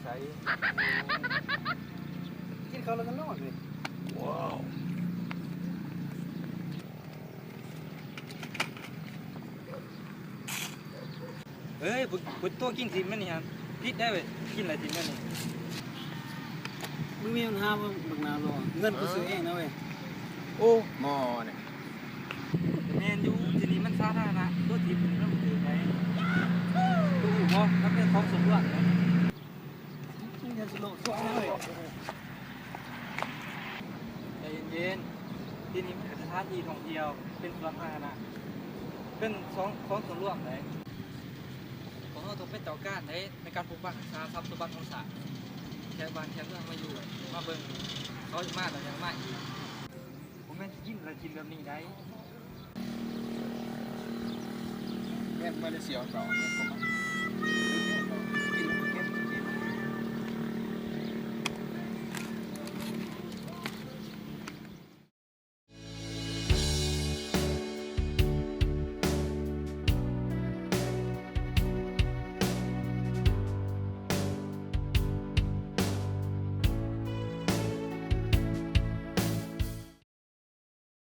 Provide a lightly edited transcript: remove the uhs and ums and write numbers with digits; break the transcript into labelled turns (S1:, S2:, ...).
S1: ใช้
S2: กินข้าวแล้วก็นอนเลย
S1: ว้าวเฮ้ยบุตัวกินทิมมันนี่ฮะพิษได้เว้ยกินอะไรทิมมันนี่
S2: มึงมีปัญหามึงบักนาวรอเงินกูซื้อเองนะเว้ย
S1: โอ้
S3: หมอเนี่ย
S1: แมนยูทีนี้มันสาธารณะตัวทิมมันต้องถือไงตู้บ่มันเป็นของสมรสนะ
S2: มึงจะสโลว์ตัวนะเว้ย
S1: ใจเย็นๆที่นี่มันเป็นสถานที่ท่องเที่ยวเป็นสวนสาธารณะเป็นของส่วนรวมเลยผมเอาตัวเป็นเจ้าการในการปกปักรักษาทรัพย์สมบัติของศาลแค่บ้านแค่เมืองมาอยู่มาเบิ่งเขาจะมาแต่ยังมาอีกผมไม่กินอะไรกินแบบนี้ได้
S3: แม่ไม่ได้เสียวต่อเนี่ยผม